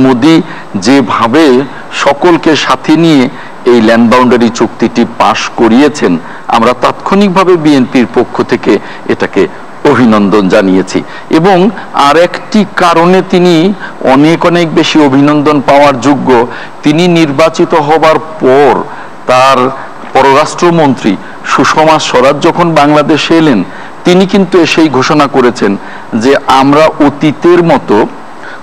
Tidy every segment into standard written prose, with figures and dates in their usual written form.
মোদি যেভাবে সকলকে সাথে নিয়ে এই ল্যান্ড বাউন্ডারি চুক্তিটি পাশ করিয়েছেন, আমরা তাৎক্ষণিকভাবে বিএনপির পক্ষ থেকে এটাকে অভিনন্দন জানিয়েছি। এবং আর একটি কারণে তিনি অনেক অনেক বেশি অভিনন্দন পাওয়ার যোগ্য, তিনি নির্বাচিত হবার পর তার পররাষ্ট্রমন্ত্রী সুষমা স্বরাজ যখন বাংলাদেশে এলেন, তিনি কিন্তু এসেই ঘোষণা করেছেন যে আমরা অতীতের মতো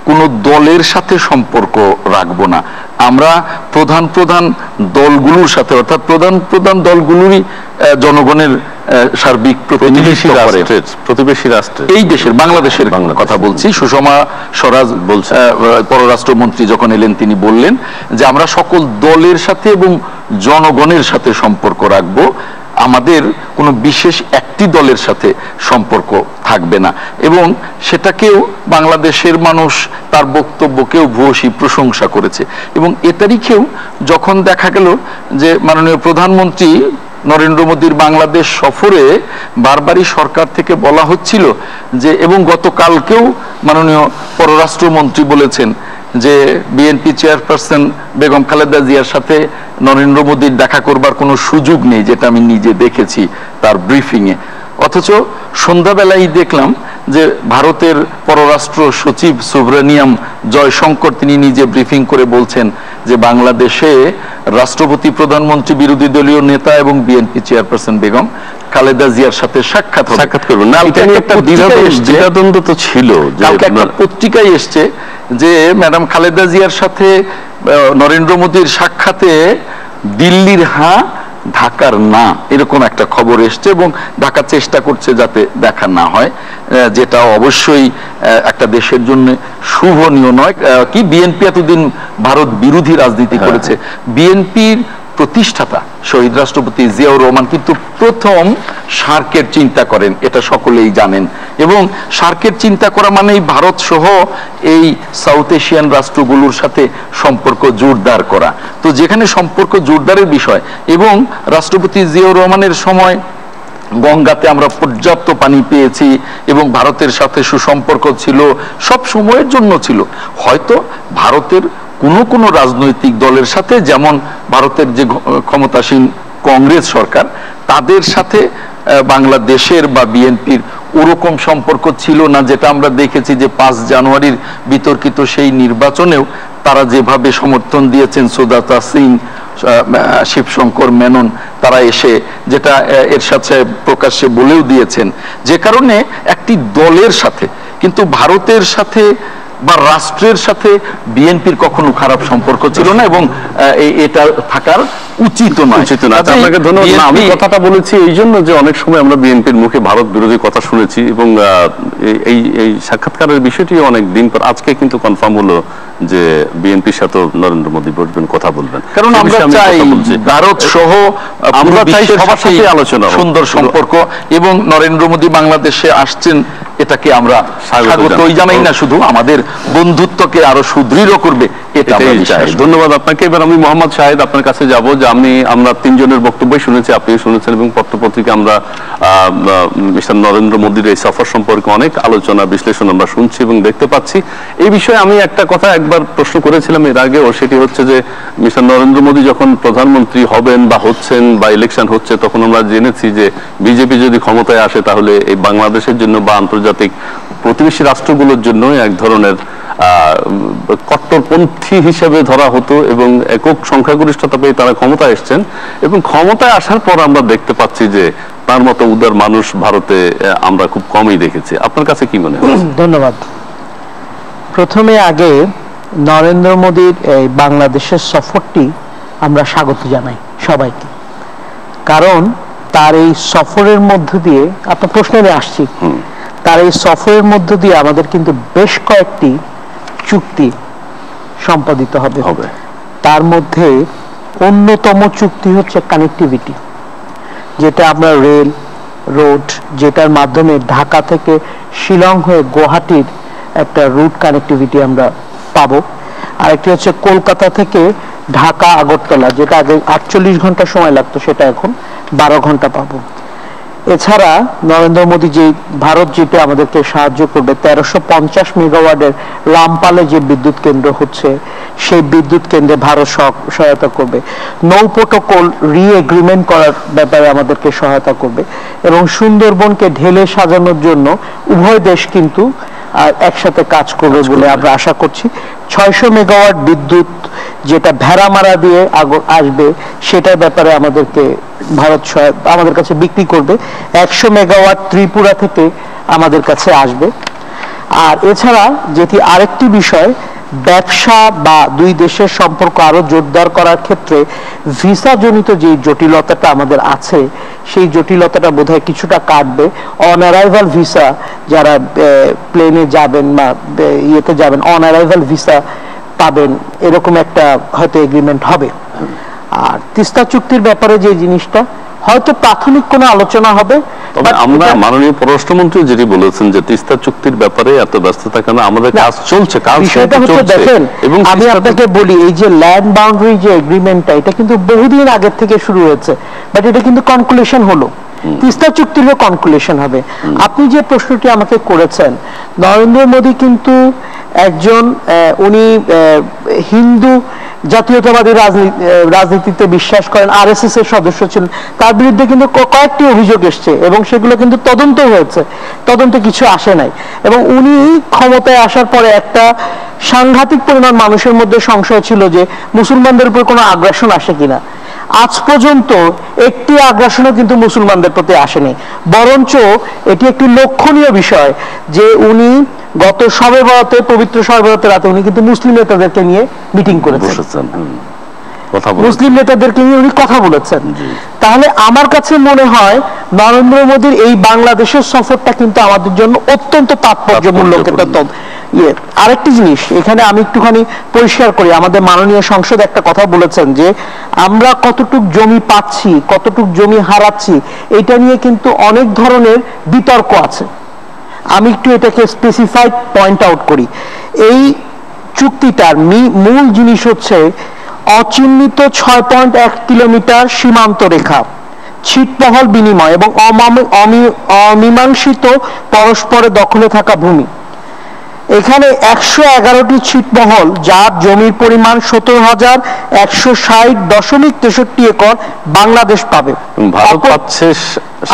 কোনো দলের সাথে সম্পর্ক রাখবো না, আমরা প্রধান প্রধান দলগুলোর সাথে, অর্থাৎ প্রধান প্রধান দলগুলোরই জনগণের সার্বিক প্রতিবেশী রাষ্ট্র, এই দেশের বাংলাদেশের কথা বলছি। সুষমা স্বরাজ পররাষ্ট্রমন্ত্রী যখন এলেন, তিনি বললেন যে আমরা সকল দলের সাথে এবং জনগণের সাথে সম্পর্ক রাখবো, আমাদের কোনো বিশেষ একটি দলের সাথে সম্পর্ক থাকবে না। এবং সেটাকেও বাংলাদেশের মানুষ তার বক্তব্যকেও ভূয়সী প্রশংসা করেছে। এবং এ তারিখেও যখন দেখা গেল যে মাননীয় প্রধানমন্ত্রী নরেন্দ্র মোদীর বাংলাদেশ সফরে বারবারই সরকার থেকে বলা হচ্ছিল যে, এবং গতকালকেও মাননীয় পররাষ্ট্রমন্ত্রী বলেছেন যে বিএনপি চেয়ারপারসন বেগম খালেদা জিয়ার সাথে নরেন্দ্র মোদীর দেখা করবার কোনো সুযোগ নেই, যেটা আমি নিজে দেখেছি তার ব্রিফিংয়ে। অথচ সন্ধ্যাবেলায় দেখলাম যে ভারতের পররাষ্ট্র সচিব সুব্রানিয়াম জয়শঙ্কর তিনি নিজে ব্রিফিং করে বলছেন যে বাংলাদেশে রাষ্ট্রপতি, প্রধানমন্ত্রী, বিরোধী দলীয় নেতা এবং বিএনপি চেয়ারপারসন বেগম খালেদা জিয়ার সাথে সাক্ষাৎ করবেন। দ্বিধাদ্বন্দ্ব তো ছিল, একটা পত্রিকায় এসছে যে ম্যাডাম খালেদা জিয়ার সাথে নরেন্দ্র মোদীর সাক্ষাতে দিল্লির হ্যাঁ, ঢাকার না, এরকম একটা খবর এসছে এবং ঢাকা চেষ্টা করছে যাতে দেখা না হয়, যেটা অবশ্যই একটা দেশের জন্য শুভনীয় নয়। কি বিএনপি এতদিন ভারত বিরোধী রাজনীতি করেছে, বিএনপির প্রতিষ্ঠাতা শহীদ রাষ্ট্রপতি জিয়াউর রহমান কিন্তু প্রথম সার্কের চিন্তা করেন, এটা সকলেই জানেন। এবং সার্কের চিন্তা করা মানেই ভারত সহ এই সাউথ এশিয়ান রাষ্ট্রগুলোর সাথে সম্পর্ক জোরদার করা। তো যেখানে সম্পর্ক জোরদারের বিষয়, এবং রাষ্ট্রপতি জিয়াউর রহমানের সময় গঙ্গাতে আমরা পর্যাপ্ত পানি পেয়েছি এবং ভারতের সাথে সুসম্পর্ক ছিল, সব সময়ের জন্য ছিল। হয়তো ভারতের কোনো কোনো রাজনৈতিক দলের সাথে, যেমন ভারতের যে ক্ষমতাসীন কংগ্রেস সরকার, তাদের সাথে বাংলাদেশের বা বিএনপির ওরকম সম্পর্ক ছিল না, যেটা আমরা দেখেছি যে 5 জানুয়ারির বিতর্কিত সেই নির্বাচনেও তারা যেভাবে সমর্থন দিয়েছেন, সুজাতা সিং, শিবশঙ্কর মেনন, তারা এসে যেটা এরশাদ সাহেব প্রকাশ্যে বলেও দিয়েছেন, যে কারণে একটি দলের সাথে, কিন্তু ভারতের সাথে বা রাষ্ট্রের সাথে বিএনপির কখনো খারাপ সম্পর্ক ছিল না এবং এটা থাকার উচিত নয়। আপনাকে ধন্যবাদ। আমি কথাটা বলেছি এই জন্য যে অনেক সময় আমরা বিএনপির মুখে ভারত বিরোধী কথা শুনেছি এবং এই সাক্ষাৎকারের বিষয়টি অনেক দিন পর আজকে কিন্তু কনফার্ম হলো যে বিএনপির সাথে নরেন্দ্র মোদী বসবেন, কথা বলবেন। কারণ আমরা চাই ভারত সহ আমরা চাই সবার সাথে আলোচনা, সুন্দর সম্পর্ক, এবং নরেন্দ্র মোদী বাংলাদেশে আসছেন এটাকে আমরা স্বাগতই জানাই না, শুধু আমাদের বন্ধুত্বকে আরো সুদৃঢ় করবে এটা আমরা চাই। ধন্যবাদ আপনাকে। এবার আমি মোহাম্মদ শাহেদ আপনার কাছে যাব, যে আমরা 3 জনের বক্তব্যই শুনেছি, আপনিও শুনেছেন, এবং পত্রপত্রিকা আমরা মিস্টার নরেন্দ্র মোদীর এই সফর সম্পর্কে অনেক আলোচনা বিশ্লেষণ আমরা শুনছি এবং দেখতে পাচ্ছি। এই বিষয়ে আমি একটা কথা একবার প্রশ্ন করেছিলাম এর আগেও, সেটি হচ্ছে যে মিস্টার নরেন্দ্র মোদী যখন প্রধানমন্ত্রী হবেন বা হচ্ছেন বা ইলেকশন হচ্ছে, তখন আমরা জেনেছি যে বিজেপি যদি ক্ষমতায় আসে তাহলে এই বাংলাদেশের জন্য বা আন্তর্জাতিক প্রতিবেশী রাষ্ট্রগুলোর জন্য এক ধরনের কট্টরপন্থী হিসেবে ধরা হতো এবং একক সংখ্যাগরিষ্ঠতা পেয়ে তারা ক্ষমতায় এসছেন। এবং ক্ষমতায় আসার পর আমরা দেখতে পাচ্ছি যে তার মতো উদার মানুষ ভারতে আমরা খুব কমই দেখেছি। আপনার কাছে কি মনে হয়? ধন্যবাদ। প্রথমে আগে নরেন্দ্র মোদীর এই বাংলাদেশের সফরটি আমরা স্বাগত জানাই সবাইকে, কারণ তার এই সফরের মধ্য দিয়ে, আপনার প্রশ্নে আসছি, তার এই সফরের মধ্য দিয়ে আমাদের কিন্তু বেশ কয়েকটি চুক্তি সম্পাদিত হবে। তার মধ্যে অন্যতম চুক্তি হচ্ছে কানেক্টিভিটি, যেটা আমরা রেল, রোড, যেটার মাধ্যমে ঢাকা থেকে শিলং হয়ে গুয়াহাটির একটা রুট কানেক্টিভিটি আমরা পাবো। আরেকটি হচ্ছে কলকাতা থেকে ঢাকা, আগরতলা, যেটা আগে 48 ঘন্টা সময় লাগতো সেটা এখন 12 ঘন্টা পাবো। এছাড়া নরেন্দ্র মোদী যে ভারত যেটা আমাদেরকে সাহায্য করবে 1350 মেগাওয়াটের রামপালে যে বিদ্যুৎ কেন্দ্র হচ্ছে সেই বিদ্যুৎ কেন্দ্রে ভারত সহায়তা করবে, নৌ প্রোটোকল রি-এগ্রিমেন্ট করার ব্যাপারে আমাদেরকে সহায়তা করবে এবং সুন্দরবনকে ঢেলে সাজানোর জন্য উভয় দেশ কিন্তু একসাথে কাজ করবে বলে আমরা আশা করছি। 600 মেগাওয়াট বিদ্যুৎ যেটা ভেড়ামারা দিয়ে আসবে সেটার ব্যাপারে আমাদেরকে ভারত আমাদের কাছে বিক্রি করবে। 100 মেগাওয়াট ত্রিপুরা থেকে আমাদের কাছে আসবে। আর এছাড়া যেটি আরেকটি বিষয়, ব্যবসা বা দুই দেশের সম্পর্ক আরো জোরদার করার ক্ষেত্রে ভিসা জনিত যে জটিলতাটা আমাদের আছে সেই জটিলতাটা বোধহয় কিছুটা কাটবে। অন অ্যারাইভাল ভিসা, যারা প্লেনে যাবেন বা ইয়েতে যাবেন, অন অ্যারাইভাল ভিসা পাবেন, এরকম একটা হয়তো এগ্রিমেন্ট হবে। আর তিস্তা চুক্তির ব্যাপারে যে জিনিসটা হয়তো প্রাথমিক কোনো আলোচনা হবে, তবে আমরা মাননীয় পররাষ্ট্রমন্ত্রী যেটি বলেছেন যে তিস্তা চুক্তির ব্যাপারে এত ব্যস্ততা কেন, আমাদের কাজ চলছে, বিষয়টা হচ্ছে দেখেন, এবং আমি আপনাকে বলি এই যে ল্যান্ড বাউন্ডারি যে এগ্রিমেন্টটা এটা কিন্তু বহুদিন আগের থেকে শুরু হয়েছে, বাট এটা কিন্তু কনক্লুশন হলো, তিস্তা চুক্তিরও কনক্লুশন হবে। আপনি যে প্রশ্নটি আমাকে করেছেন, নরেন্দ্র মোদী কিন্তু একজন উনি হিন্দু জাতীয়তাবাদী রাজনীতিতে বিশ্বাস করেন, আরএসএস এর সদস্য ছিলেন, তার বিরুদ্ধে কিন্তু কয়েকটি অভিযোগ এসছে এবং সেগুলো কিন্তু তদন্ত হয়েছে, তদন্তে কিছু আসে নাই। এবং উনি ক্ষমতায় আসার পরে একটা সাংঘাতিক পরিমাণ মানুষের মধ্যে সংশয় ছিল যে মুসলমানদের উপর কোনো আগ্রাসন আসে কিনা। আজ পর্যন্ত একটি আগ্রাসনও কিন্তু মুসলমানদের প্রতি আসেনি, বরঞ্চ এটি একটি লক্ষণীয় বিষয় যে উনি গত শবে বরাতে, পবিত্র শবে বরাতের রাতে উনি কিন্তু মুসলিম নেতাদেরকে নিয়ে মিটিং করেছেন, মুসলিম নেতাদেরকে নিয়ে উনি কথা বলেছেন। তাহলে আমার কাছে মনে হয় নরেন্দ্র মোদীর এই বাংলাদেশের সফরটা কিন্তু আমাদের জন্য অত্যন্ত তাৎপর্যমূলক একটা আরেকটি জিনিস এখানে আমি একটুখানি পরিষ্কার করি, আমাদের মাননীয় সংসদ একটা কথা বলেছেন যে আমরা কতটুক জমি পাচ্ছি, কতটুক জমি হারাচ্ছি, এটা নিয়ে কিন্তু অনেক ধরনের বিতর্ক আছে। আমি একটু এটাকে স্পেসিফাইড পয়েন্ট আউট করি। এই চুক্তিটার মূল জিনিস হচ্ছে অচিহ্নিত 6.1 কিলোমিটার সীমান্ত রেখা, ছিটমহল বিনিময় এবং অমীমাংসিত পরস্পরের দখলে থাকা ভূমি। এখানে 111টি ছিটমহল, যার জমির পরিমাণ 17,160.63 একর বাংলাদেশ পাবে।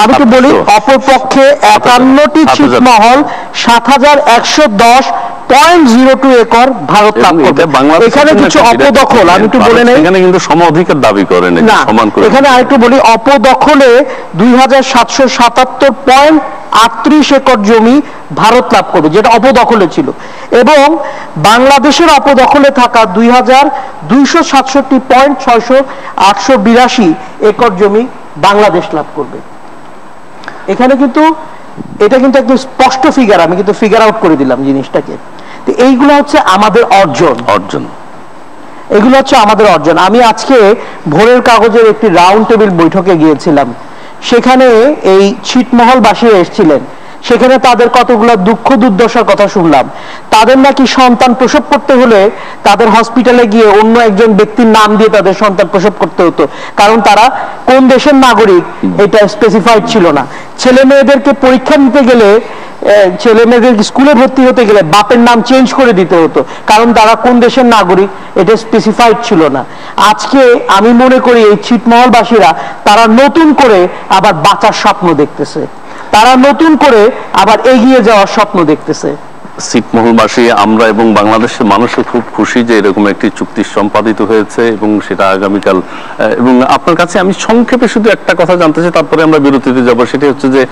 আমি তো বলি অপরপক্ষে 51টি ছিটমহল 7,110.02 একর ভারত লাভ করবে। এখানে কিছু অপদখল আমি একটু বলে নেই, এখানে কিন্তু সম অধিকার দাবি করেন না, এখানে আরেকটু বলি অপদখলে 2,777.38 একর জমি ভারত লাভ করবে, যেটা অপদখলে ছিল, এবং বাংলাদেশের অপদখলে থাকা 2,267.882 একর জমি বাংলাদেশ লাভ করবে। এখানে কিন্তু এটা কিন্তু একদম স্পষ্ট ফিগার, আমি কিন্তু ফিগার আউট করে দিলাম জিনিসটাকে। তো এইগুলো হচ্ছে আমাদের অর্জন, এগুলো হচ্ছে আমাদের অর্জন। আমি আজকে ভোরের কাগজের একটি রাউন্ড টেবিল বৈঠকে গিয়েছিলাম, সেখানে এই ছিটমহলবাসীরা এসেছিলেন, সেখানে তাদের কতগুলো দুঃখ দুর্দশার কথা শুনলাম। তাদের নাকি সন্তান প্রসব করতে হলে তাদের হসপিটালে গিয়ে অন্য একজন ব্যক্তির নাম দিয়ে তাদের সন্তান প্রসব করতে হতো, কারণ তারা কোন দেশের নাগরিক এটা স্পেসিফাইড ছিল না। ছেলে মেয়েদেরকে পরীক্ষা নিতে গেলে, ছেলে মেয়েদের স্কুলে ভর্তি হতে গেলে বাপের নাম চেঞ্জ করে দিতে হতো, কারণ তারা কোন দেশের নাগরিক এটা স্পেসিফাইড ছিল না। আজকে আমি মনে করি এই ছিটমহলবাসীরা তারা নতুন করে আবার বাঁচার স্বপ্ন দেখতেছে, তারা নতুন করে আবার এগিয়ে যাওয়ার স্বপ্ন দেখতেছে। ছিটমহলবাসী আমরা এবং বাংলাদেশের মানুষও খুব খুশি যে এরকম একটি চুক্তি সম্পাদিত হয়েছে এবং সেটা আগামীকাল। এবং আপনার কাছে আমি সংক্ষেপে শুধু একটা কথা জানতে চাই, তারপরে আমরা বিরতিতে যাব। সেটা হচ্ছে যে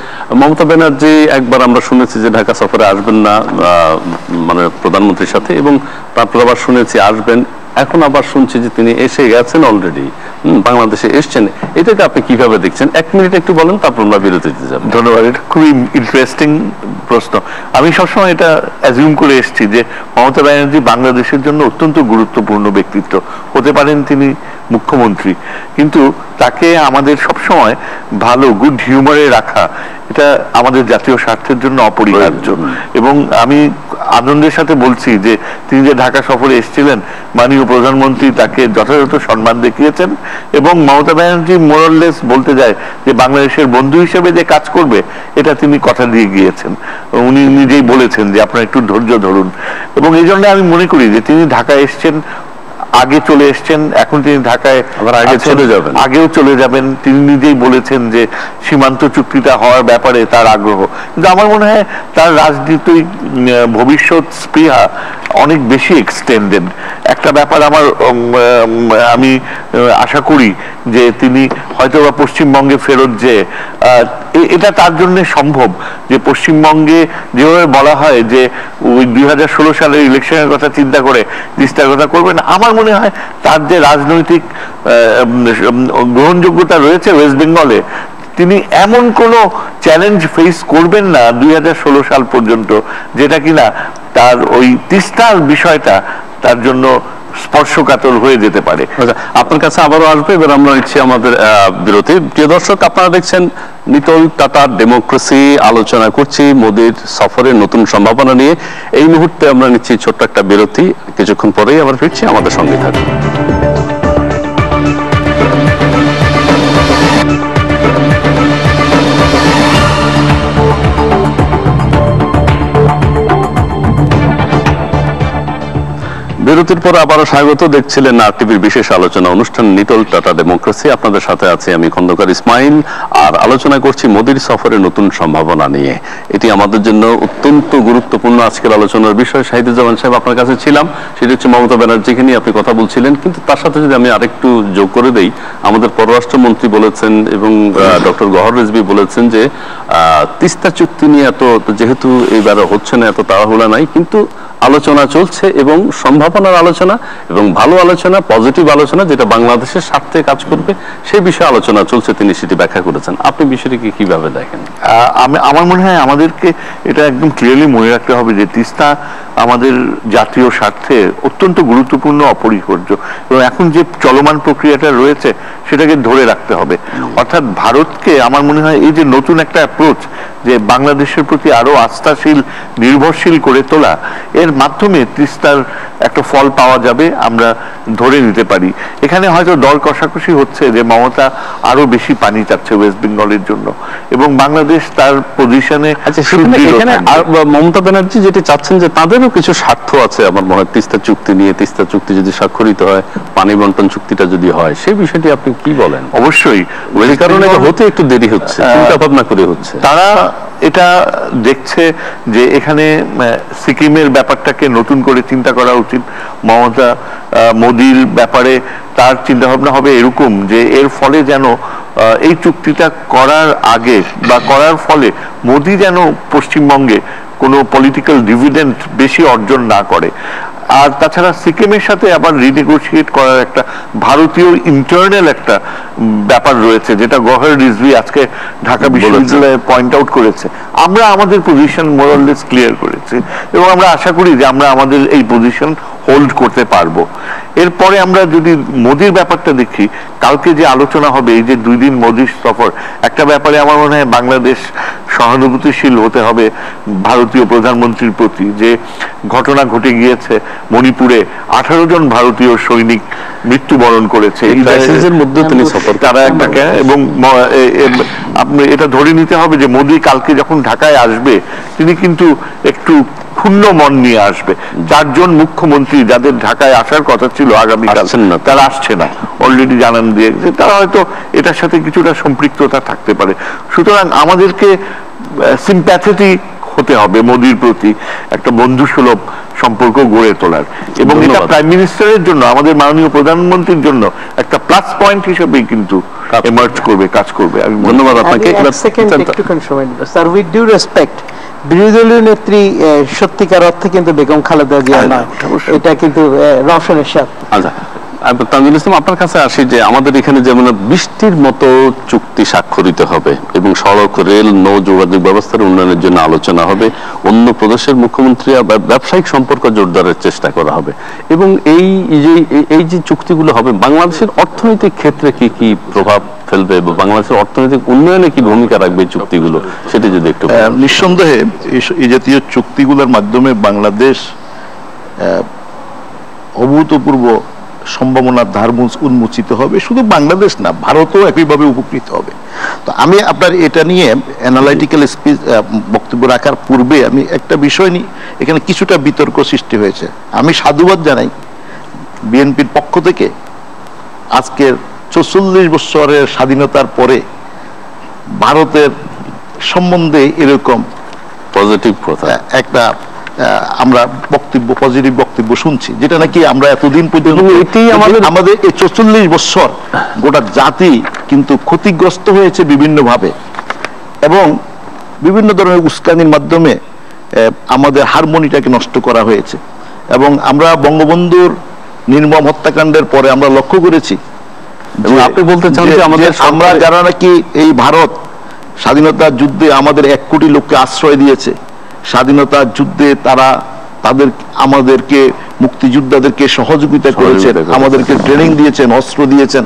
মমতা ব্যানার্জি একবার আমরা শুনেছি যে ঢাকা সফরে আসবেন না মানে প্রধানমন্ত্রীর সাথে, এবং তারপর আবার শুনেছি আসবেন, এখন আবার শুনছি যে তিনি এসে গেছেন, অলরেডি বাংলাদেশে এসছেন। এটাকে আপনি কিভাবে দেখছেন? 1 মিনিট একটু বলেন, তারপর আমরা বিরতিতে যাব। ধন্যবাদ। এটা খুবই ইন্টারেস্টিং প্রশ্ন। আমি সবসময় এটা অ্যাজিউম করে এসেছি যে মমতা ব্যানার্জি বাংলাদেশের জন্য অত্যন্ত গুরুত্বপূর্ণ ব্যক্তিত্ব, হতে পারেন তিনি মুখ্যমন্ত্রী, কিন্তু তাকে আমাদের সবসময় ভালো গুড হিউমারে রাখা এটা আমাদের জাতীয় স্বার্থের জন্য অপরিহার্য। এবং আমি আনন্দের সাথে বলছি যে তিনি যে ঢাকা সফরে এসেছিলেন, মাননীয় প্রধানমন্ত্রী তাকে যথাযথ সম্মান দেখিয়েছেন এবং মমতা ব্যানার্জি মোরাললেস বলতে যায় যে বাংলাদেশের বন্ধু হিসেবে যে কাজ করবে এটা তিনি কথা দিয়ে গিয়েছেন। উনি নিজেই বলেছেন যে আপনারা একটু ধৈর্য ধরুন, এবং এই জন্য আমি মনে করি যে তিনি ঢাকায় এসছেন, আগে চলে এসছেন, এখন তিনি ঢাকায় আগেও চলে যাবেন। তিনি নিজেই বলেছেন যে সীমান্ত চুক্তিটা হওয়ার ব্যাপারে তার আগ্রহ, কিন্তু আমার মনে হয় তার রাজনীতিক ভবিষ্যৎ স্পৃহা অনেক বেশি এক্সটেন্ডেড। একটা ব্যাপার আমি আশা করি যে তিনি হয়তো বা পশ্চিমবঙ্গে ফেরত যে এটা তার জন্য সম্ভব, যে পশ্চিমবঙ্গে যেভাবে বলা হয় যে ওই 2016 সালের ইলেকশনের কথা চিন্তা করে তিস্তার কথা করবেন, আমার মনে হয় তার যে রাজনৈতিক গ্রহণযোগ্যতা রয়েছে ওয়েস্ট বেঙ্গলে, তিনি এমন কোন চ্যালেঞ্জ ফেস করবেন না 2016 সাল পর্যন্ত যেটা কিনা তার ওই তিস্তার বিষয়টা তার জন্য স্পর্শকাতর হয়ে যেতে পারে। আপনার কাছে আবারও আসবে, এবার আমরা নিচ্ছি আমাদের বিরতি। প্রিয় দর্শক, আপনারা দেখছেন নিটল টাটা ডেমোক্রেসি, আলোচনা করছি মোদির সফরের নতুন সম্ভাবনা নিয়ে। এই মুহূর্তে আমরা নিচ্ছি ছোট্ট একটা বিরতি, কিছুক্ষণ পরেই আবার ফিরছি, আমাদের সঙ্গে থাকুন। বিরতির পর আবারও স্বাগত। দেখছিলেন আরটিভির বিশেষ আলোচনা অনুষ্ঠান নিটল টাটা ডেমোক্রেসি। আপনাদের সাথে আছি আমি খন্দকার ইসমাইল, আর আলোচনা করছি মোদির সফরের নতুন সম্ভাবনা নিয়ে। এটি আমাদের জন্য অত্যন্ত গুরুত্বপূর্ণ আজকের আলোচনার বিষয়। শাহিদুজ্জামান সাহেব, আপনার কাছে ছিলাম, সেটি হচ্ছে মমতা ব্যানার্জিকে নিয়ে আপনি কথা বলছিলেন, কিন্তু তার সাথে যদি আমি আরেকটু যোগ করে দেই, আমাদের পররাষ্ট্রমন্ত্রী বলেছেন এবং ডক্টর গহর রিজভী বলেছেন যে তিস্তা চুক্তি নিয়ে এত যেহেতু এইবার হচ্ছে না, এত তাড়াহুড়া নাই, কিন্তু আলোচনা চলছে এবং সম্ভাবনার আলোচনা এবং ভালো আলোচনা, পজিটিভ আলোচনা, যেটা বাংলাদেশের স্বার্থে কাজ করবে সেই বিষয়ে আলোচনা চলছে, তিনি সেটি ব্যাখ্যা করেছেন। আপনি বিষয়টিকে কিভাবে দেখেন? আমার মনে হয় আমাদেরকে এটা একদম ক্লিয়ারলি মনে রাখতে হবে যে তিস্তা আমাদের জাতীয় স্বার্থে অত্যন্ত গুরুত্বপূর্ণ, অপরিহার্য, এবং এখন যে চলমান প্রক্রিয়াটা রয়েছে সেটাকে ধরে রাখতে হবে। অর্থাৎ ভারতকে আমার মনে হয় এই যে নতুন একটা অ্যাপ্রোচ, যে বাংলাদেশের প্রতি আরো আস্থাশীল, নির্ভরশীল করে তোলা, এর মাধ্যমে তিস্তার একটা ফল পাওয়া যাবে আমরা ধরে নিতে পারি। এখানে হয়তো দর কষাকষি হচ্ছে যে মমতা আরো বেশি পানি চাচ্ছে ওয়েস্ট বেঙ্গলের জন্য, এবং বাংলাদেশ তার পজিশনে। মমতা ব্যানার্জি যেটি চাচ্ছেন যে তাদেরও কিছু স্বার্থ আছে আমার মনে হয় তিস্তা চুক্তি নিয়ে। তিস্তা চুক্তি যদি স্বাক্ষরিত হয়, পানি বন্টন চুক্তিটা যদি হয়, সেই বিষয়টি আপনি কি বলেন? অবশ্যই, ওই কারণে হতে একটু দেরি হচ্ছে, চিন্তা ভাবনা করে হচ্ছে। তারা এটা দেখছে যে এখানে সিকিমের ব্যাপারটাকে নতুন করে চিন্তা করা উচিত। মমতা মোদির ব্যাপারে তার চিন্তা ভাবনা হবে এরকম যে এর ফলে যেন এই চুক্তিটা করার আগে বা করার ফলে মোদি যেন পশ্চিমবঙ্গে কোনো পলিটিক্যাল ডিভিডেন্ড বেশি অর্জন না করে। আর তাছাড়া সিকিমের সাথে আবার রিনেগোশিয়েট করার একটা ভারতীয় ইন্টারনাল একটা ব্যাপার রয়েছে, যেটা গহর রিজভী আজকে ঢাকা বিশ্ববিদ্যালয়ে পয়েন্ট আউট করেছে। আমরা আমাদের পজিশন মোরাললেস ক্লিয়ার করেছি এবং আমরা আশা করি যে আমরা আমাদের এই পজিশন হোল্ড করতে পারবো। এরপরে আমরা যদি মোদির ব্যাপারটা দেখি, কালকে যে আলোচনা হবে, এই যে 2 দিন মোদির সফর, একটা ব্যাপারে আমার মনে হয় বাংলাদেশ সহানুভূতিশীল হতে হবে ভারতীয় প্রধানমন্ত্রীর প্রতি। যে ঘটনা ঘটে গিয়েছে মণিপুরে, 18 জন ভারতীয় সৈনিক মৃত্যুবরণ করেছে, তারা একটা, এবং আপনি এটা ধরে নিতে হবে যে মোদি কালকে যখন ঢাকায় আসবে তিনি কিন্তু একটু ক্ষুণ্ণ মন নিয়ে আসবে। 4 জন মুখ্যমন্ত্রী যাদের ঢাকায় আসার কথা ছিল আগামীকাল, তারা আসছে না, অলরেডি জানান দিয়েছে। তারা হয়তো এটার সাথে কিছুটা সম্পৃক্ততা থাকতে পারে। সুতরাং আমাদেরকে সিম্প্যাথেটিক হতে হবে মোদির প্রতি, একটা বন্ধুসুলভ সম্পর্ক গড়ে তোলার, এবং এটা প্রাইম মিনিস্টারের জন্য, আমাদের মাননীয় প্রধানমন্ত্রীর জন্য একটা প্লাস পয়েন্ট হিসেবেই কিন্তু এমার্জ করবে, কাজ করবে। ধন্যবাদ আপনাকে। স্যার, উইথ ডিউ রেসপেক্ট, বিরোধী দলীয় নেত্রী সত্যিকার অর্থে কিন্তু বেগম খালেদা জিয়া নয়, এটা কিন্তু রওশন এরশাদ। আচ্ছা, তানজিল ইসলাম, আপনার কাছে আসি যে আমাদের এখানে যেমন 20টির মতো চুক্তি স্বাক্ষরিত হবে এবং সড়ক, রেল, নৌ যোগাযোগ ব্যবস্থার উন্নয়নের জন্য আলোচনা হবে, অন্য প্রদেশের মুখ্যমন্ত্রী ব্যবসায়িক সম্পর্ক জোরদারের চেষ্টা করা হবে, এবং এই যে চুক্তিগুলো হবে বাংলাদেশের অর্থনৈতিক ক্ষেত্রে কি কি প্রভাব ফেলবে এবং বাংলাদেশের অর্থনৈতিক উন্নয়নে কি ভূমিকা রাখবে এই চুক্তিগুলো, সেটা যদি একটু নিঃসন্দেহে এই জাতীয় চুক্তিগুলোর মাধ্যমে বাংলাদেশ অভূতপূর্ব সম্ভাবনার দ্বার উন্মোচিত হবে। শুধু বাংলাদেশ না, ভারতও একইভাবে উপকৃত হবে। তো আমি আপনার এটা নিয়ে অ্যানালাইটিক্যাল বক্তব্য রাখার পূর্বে আমি একটা বিষয় নিয়ে এখানে কিছুটা বিতর্ক সৃষ্টি হয়েছে। আমি সাধুবাদ জানাই বিএনপির পক্ষ থেকে আজকের 44 বছরের স্বাধীনতার পরে ভারতের সম্বন্ধে এরকম পজিটিভ কথা একটা আমরা পজিটিভ বক্তব্য শুনছি, যেটা নাকি আমরা এতদিন পর্যন্ত আমাদের এই 44 বছর গোটা জাতি কিন্তু ক্ষতিগ্রস্ত হয়েছে বিভিন্নভাবে এবং বিভিন্ন ধরনের উস্কানির মাধ্যমে আমাদের হারমোনিটাকে নষ্ট করা হয়েছে। এবং আমরা বঙ্গবন্ধুর নির্মম হত্যাকাণ্ডের পরে আমরা লক্ষ্য করেছি আপনি বলতে চান যে আমরা যারা নাকি এই ভারত স্বাধীনতার যুদ্ধে আমাদের 1 কোটি লোককে আশ্রয় দিয়েছে, স্বাধীনতার যুদ্ধে আমাদেরকে মুক্তিযোদ্ধাদেরকে সহযোগিতা করেছেন, আমাদেরকে ট্রেনিং দিয়েছেন, অস্ত্র দিয়েছেন,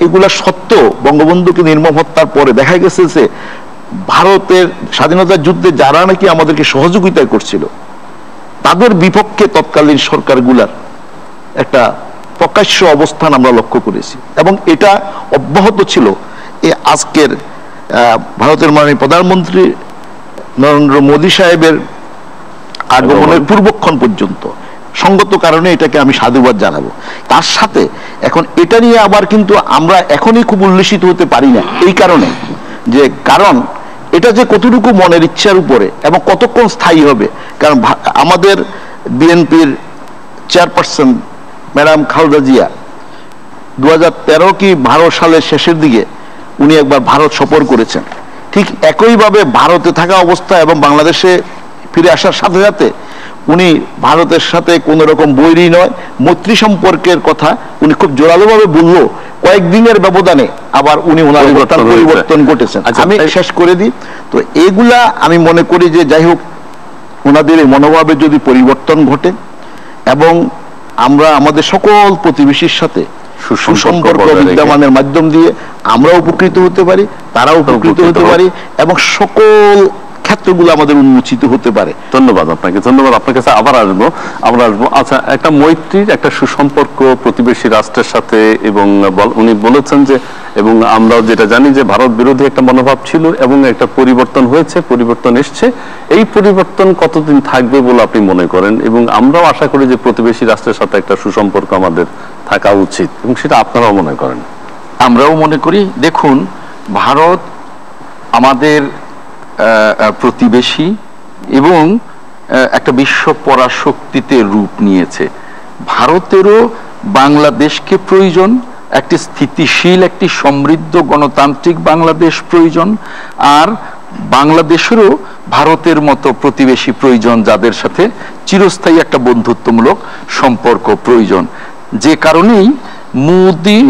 এগুলা সত্ত্বেও বঙ্গবন্ধুকে নির্মম হত্যার পরে দেখা গেছে যে ভারতের স্বাধীনতার যুদ্ধে যারা নাকি আমাদেরকে সহযোগিতা করছিল তাদের বিপক্ষে তৎকালীন সরকারগুলার একটা প্রকাশ্য অবস্থান আমরা লক্ষ্য করেছি এবং এটা অব্যাহত ছিল এই আজকের ভারতের মাননীয় প্রধানমন্ত্রী নরেন্দ্র মোদী সাহেবের আগমনের পূর্বক্ষণ পর্যন্ত। সঙ্গত কারণে এটাকে আমি সাধুবাদ জানাবো। তার সাথে এখন এটা নিয়ে আবার কিন্তু আমরা এখনই খুব উল্লসিত হতে পারি না, এই কারণে যে কারণ এটা যে কতটুকু মনের ইচ্ছার উপরে এবং কতক্ষণ স্থায়ী হবে। কারণ আমাদের বিএনপির চেয়ারপারসন ম্যাডাম খালেদা জিয়া 2013 কি 12 সালের শেষের দিকে উনি একবার ভারত সফর করেছেন। ঠিক একইভাবে ভারতে থাকা অবস্থা এবং বাংলাদেশে ফিরে আসার সাথে সাথে উনি ভারতের সাথে কোন রকম বৈরী নয়, মৈত্রী সম্পর্কের কথা উনি খুব জোরালোভাবে বললো। কয়েকদিনের ব্যবধানে আবার উনি ওনার পরিবর্তন ঘটেছেন। আমি শেষ করে দিই, তো এগুলা আমি মনে করি যে যাই হোক ওনাদের এই মনোভাবে যদি পরিবর্তন ঘটে এবং আমরা আমাদের সকল প্রতিবেশীর সাথে সুসম্পর্ক বিদ্যমানের মাধ্যম দিয়ে আমরা উপকৃত হতে পারি, তারা উপকৃত হতে পারি এবং সকল ক্ষেত্রগুলো আমাদের উন্মোচিত হতে পারে। ধন্যবাদ আপনাকে, ধন্যবাদ। আপনার কাছে আবার আমরা আসবো। আচ্ছা, একটা মৈত্রীর একটা সুসম্পর্ক প্রতিবেশী রাষ্ট্রের সাথে, এবং উনি বলেছেন যে এবং আমরাও যেটা জানি যে ভারত বিরোধী একটা মনোভাব ছিল এবং একটা পরিবর্তন হয়েছে, পরিবর্তন এসছে। এই পরিবর্তন কতদিন থাকবে বলে আপনি মনে করেন? এবং আমরাও আশা করি যে প্রতিবেশী রাষ্ট্রের সাথে একটা সুসম্পর্ক আমাদের থাকা উচিত, এবং সেটা আপনারাও মনে করেন? আমরাও মনে করি। দেখুন, ভারত আমাদের প্রতিবেশী এবং একটা বিশ্ব পরাশক্তিতে রূপ নিয়েছে। ভারতেরও বাংলাদেশকে প্রয়োজন, একটি স্থিতিশীল, একটি সমৃদ্ধ গণতান্ত্রিক বাংলাদেশ প্রয়োজন, আর বাংলাদেশেরও ভারতের মতো প্রতিবেশী প্রয়োজন যাদের সাথে চিরস্থায়ী একটা বন্ধুত্বমূলক সম্পর্ক প্রয়োজন। যে কারণেই